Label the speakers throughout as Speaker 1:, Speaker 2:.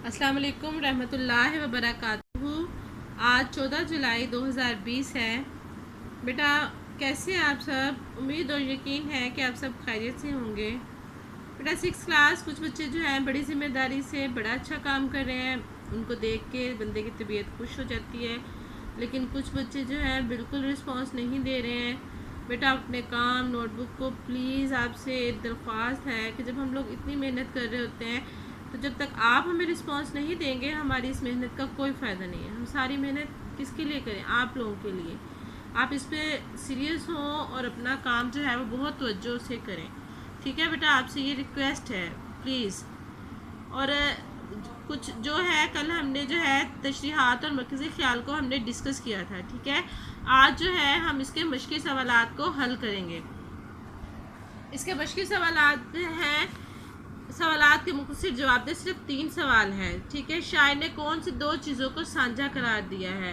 Speaker 1: अस्सलाम वालेकुम रहमतुल्लाहि व बरकातुहू। आज 14 जुलाई 2020 है। बेटा कैसे हैं आप सब? उम्मीद और यकीन है कि आप सब खैरियत से होंगे। बेटा 6 क्लास कुछ बच्चे जो हैं बड़ी ज़िम्मेदारी से बड़ा अच्छा काम कर रहे हैं, उनको देख के बंदे की तबीयत खुश हो जाती है। लेकिन कुछ बच्चे जो हैं बिल्कुल रिस्पॉन्स नहीं दे रहे हैं। बेटा अपने काम नोटबुक को प्लीज़ आपसे एक दरख्वास्त है कि जब हम लोग इतनी मेहनत कर रहे होते हैं तो जब तक आप हमें रिस्पांस नहीं देंगे हमारी इस मेहनत का कोई फ़ायदा नहीं है। हम सारी मेहनत किसके लिए करें? आप लोगों के लिए। आप इस पर सीरियस हों और अपना काम जो है वो बहुत तवज्जो से करें। ठीक है बेटा, आपसे ये रिक्वेस्ट है प्लीज़। और कुछ जो है कल हमने जो है तशरीहात और मरकज़ी ख्याल को हमने डिस्कस किया था। ठीक है, आज जो है हम इसके मश्की सवालात को हल करेंगे। इसके मश्की सवालात हैं, सवालात के मुख्तसर जवाब दे। सिर्फ 3 सवाल हैं। ठीक है, शायर ने कौन सी 2 चीज़ों को साझा करार दिया है?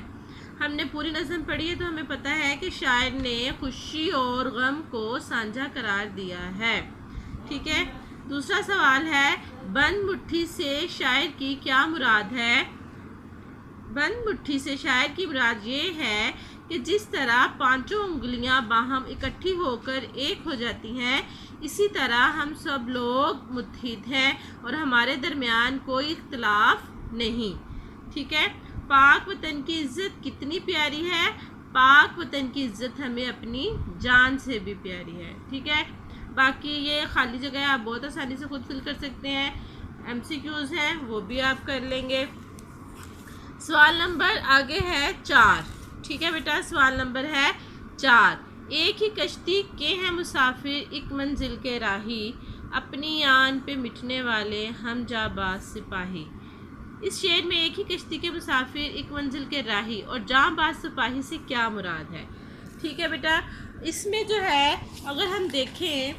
Speaker 1: हमने पूरी नज़म पढ़ी है तो हमें पता है कि शायर ने खुशी और गम को साझा करार दिया है। ठीक है, दूसरा सवाल है बंद मुट्ठी से शायर की क्या मुराद है? बंद मुट्ठी से शायर की मुराद ये है कि जिस तरह 5 उंगलियां बाहम इकट्ठी होकर एक हो जाती हैं, इसी तरह हम सब लोग मुत्हिद हैं और हमारे दरमियान कोई इख्तलाफ नहीं। ठीक है, पाक वतन की इज़्ज़त कितनी प्यारी है? पाक वतन की इज़्ज़त हमें अपनी जान से भी प्यारी है। ठीक है, बाकी ये खाली जगह आप बहुत आसानी से खुद फिल कर सकते हैं। MCQs हैं वो भी आप कर लेंगे। सवाल नंबर आगे है 4। ठीक है बेटा, सवाल नंबर है 4। एक ही कश्ती के हैं मुसाफिर, एक मंजिल के राही, अपनी आन पे मिटने वाले हम जाबाज सिपाही। इस शेर में एक ही कश्ती के मुसाफिर, एक मंजिल के राही और जाबाज सिपाही से क्या मुराद है? ठीक है बेटा, इसमें जो है अगर हम देखें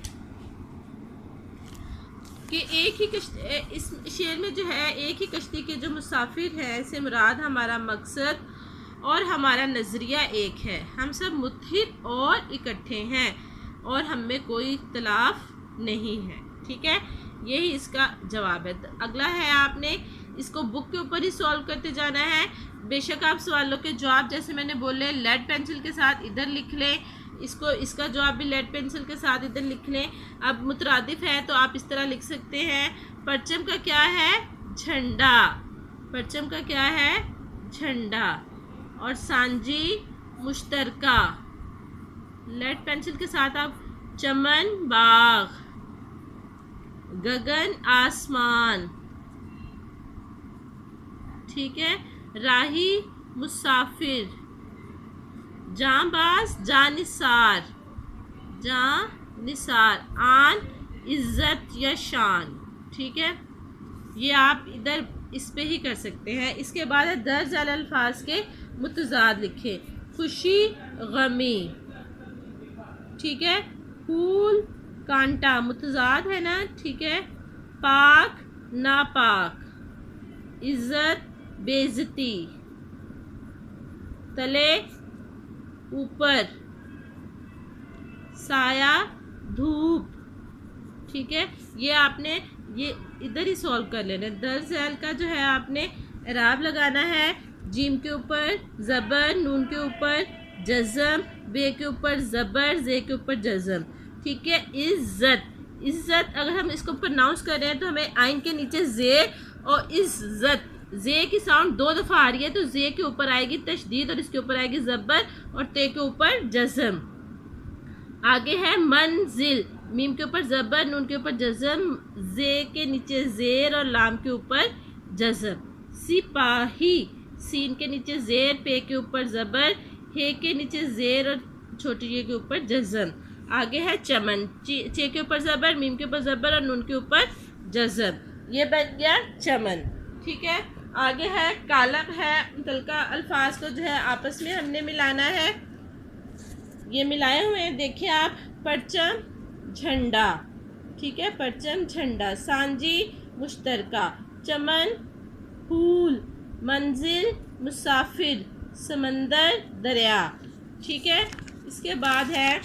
Speaker 1: कि एक ही कश्ती, इस शेर में जो है एक ही कश्ती के जो मुसाफिर हैं से मुराद हमारा मकसद और हमारा नज़रिया एक है। हम सब मुत्हिद और इकट्ठे हैं और हम में कोई इख्तलाफ नहीं है। ठीक है, यही इसका जवाब है। अगला है आपने इसको बुक के ऊपर ही सॉल्व करते जाना है। बेशक आप सवालों के जवाब जैसे मैंने बोले लेड पेंसिल के साथ इधर लिख लें, इसको इसका जवाब भी लेड पेंसिल के साथ इधर लिख लें। अब मुतरादिफ है तो आप इस तरह लिख सकते हैं। परचम का क्या है? झंडा। परचम का क्या है? झंडा। और सांजी मुश्तरका। लेड पेंसिल के साथ आप चमन बाग, गगन आसमान। ठीक है, राही मुसाफिर, जांबाज जानिसार, जानिसार, आन इज्जत या शान। ठीक है, ये आप इधर इस पे ही कर सकते हैं। इसके बाद है दर्ज अल अल्फाज के मुतजाद लिखे। खुशी गमी। ठीक है, फूल कांटा मुतजाद है ना। ठीक है, पाक नापाक, इज्जत बेइज्जती, तले ऊपर, साया धूप। ठीक है, ये आपने ये इधर ही सॉल्व कर लेना। दर्ज झैल का जो है आपने इराब लगाना है। जीम के ऊपर ज़बर, नून के ऊपर जज़म, बे के ऊपर ज़बर, जे के ऊपर जज़म। ठीक है, इज़्ज़त। इज़्ज़त अगर हम इसको प्रोनाउंस कर रहे हैं तो हमें आइन के नीचे जे और इज़्ज़त, जे की साउंड 2 दफ़ा आ रही है तो जे के ऊपर आएगी तशदीद और इसके ऊपर आएगी ज़बर और ते के ऊपर जज़म। आगे है मंजिल। मीम के ऊपर ज़बर, नून के ऊपर जज़म, जे के नीचे ज़ेर और लाम के ऊपर जज़म। सिपाही। सीन के नीचे ज़ेर, पे के ऊपर ज़बर, हे के नीचे ज़ेर और छोटी ये के ऊपर जज़म। आगे है चमन। चे के ऊपर ज़बर, मीम के ऊपर ज़बर और नून के ऊपर जज़म। ये बन गया चमन। ठीक है, आगे है कालब है। मुतल्लिका अल्फाज को जो है आपस में हमने मिलाना है। ये मिलाए हुए हैं, देखिए आप। परचम झंडा। ठीक है, परचम झंडा। सांजी मुश्तरका, चमन फूल, मंजिल मुसाफिर, समंदर दरिया। ठीक है, इसके बाद है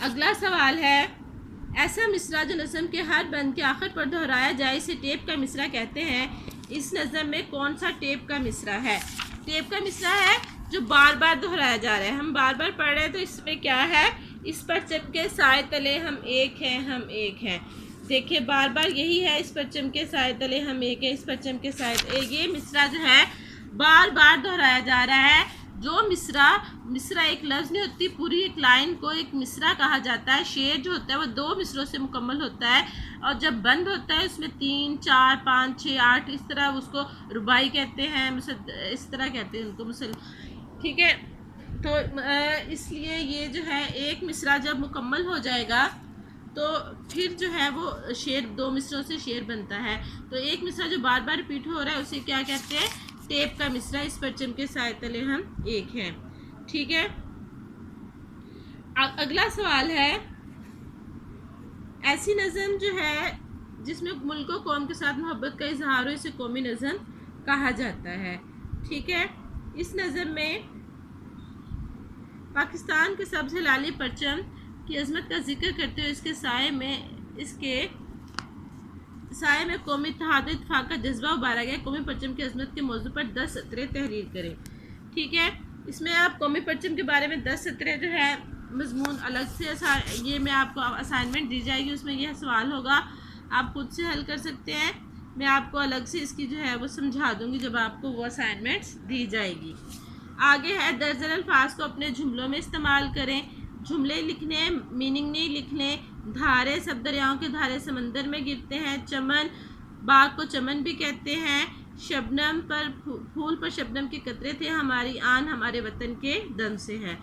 Speaker 1: अगला सवाल है ऐसा मिसरा जो नज़म के हर बंद के आखिर पर दोहराया जाए इसे टेप का मिसरा कहते हैं। इस नज़म में कौन सा टेप का मिसरा है? टेप का मिसरा है जो बार बार दोहराया जा रहा है। हम बार बार पढ़ रहे हैं तो इसमें क्या है, इस परचम के साए तले हम एक हैं, हम एक हैं। देखिए बार बार यही है, इस परचम के साए तले हम एक हैं, इस परचम के साए, ये मिसरा जो है बार बार दोहराया जा रहा है। जो मिसरा एक लफ्ज़ नहीं होती, पूरी एक लाइन को एक मिसरा कहा जाता है। शेर जो होता है वो 2 मिसरों से मुकम्मल होता है और जब बंद होता है उसमें 3, 4, 5, 6, 8 इस तरह उसको रुबाई कहते हैं, इस तरह कहते हैं उनको मुसल, ठीक है। तो इसलिए ये जो है एक मिसरा जब मुकम्मल हो जाएगा तो फिर जो है वो शेर 2 मिसरों से शेर बनता है। तो एक मिसरा जो बार बार रिपीट हो रहा है उसे क्या कहते हैं? टेप का मिसरा। इस परचम के साए तले हम एक हैं, ठीक है। अगला सवाल है, ऐसी नज़म जो है जिसमें मुल्क व कौम के साथ मोहब्बत का इजहार हो इसे कौमी नज़म कहा जाता है, ठीक है। इस नज़म में पाकिस्तान के सबसे लाली परचम की अजमत का जिक्र करते हुए इसके साए में कौमी इत्तेहाद इत्तेफाक का जज्बा उभारा गया। कौमी परचम की अजमत के मौजू पर 10 सतरें तहरीर करें, ठीक है। इसमें आप कौमी परचम के बारे में 10 सतरें जो है मजमून अलग से ये मैं आपको असाइनमेंट दी जाएगी, उसमें यह सवाल होगा, आप खुद से हल कर सकते हैं। मैं आपको अलग से इसकी जो है वो समझा दूंगी जब आपको वो असाइनमेंट्स दी जाएगी। आगे है, दर्जन अल्फाज को अपने जुमलों में इस्तेमाल करें। जुमले लिखने, मीनिंग नहीं लिखने। धारे, सब दरियाओं के धारे समंदर में गिरते हैं। चमन, बाग को चमन भी कहते हैं। शबनम पर फूल पर शबनम के कतरे थे। हमारी आन हमारे वतन के दम से है,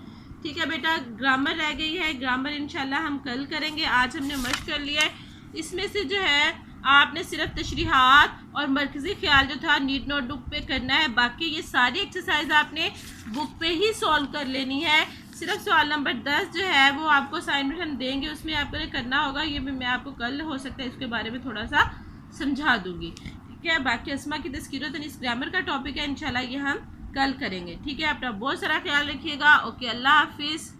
Speaker 1: ठीक है बेटा। ग्रामर रह गई है, ग्रामर इंशाल्लाह हम कल करेंगे। आज हमने मश्क कर लिया है। इसमें से जो है आपने सिर्फ तशरीहात और मरकज़ी ख्याल जो था नीट नोटबुक पे करना है, बाकी ये सारी एक्सरसाइज आपने बुक पे ही सॉल्व कर लेनी है। सिर्फ सवाल नंबर 10 जो है वो आपको असाइनमेंट हम देंगे, उसमें आपको करना होगा। ये भी मैं आपको कल हो सकता है इसके बारे में थोड़ा सा समझा दूंगी, ठीक है। बाकी अस्मा की तस्कीर इस ग्रामर का टॉपिक है, इंशाल्लाह ये हम कल करेंगे, ठीक है। अपना बहुत सारा ख्याल रखिएगा। ओके, अल्लाह हाफिज़।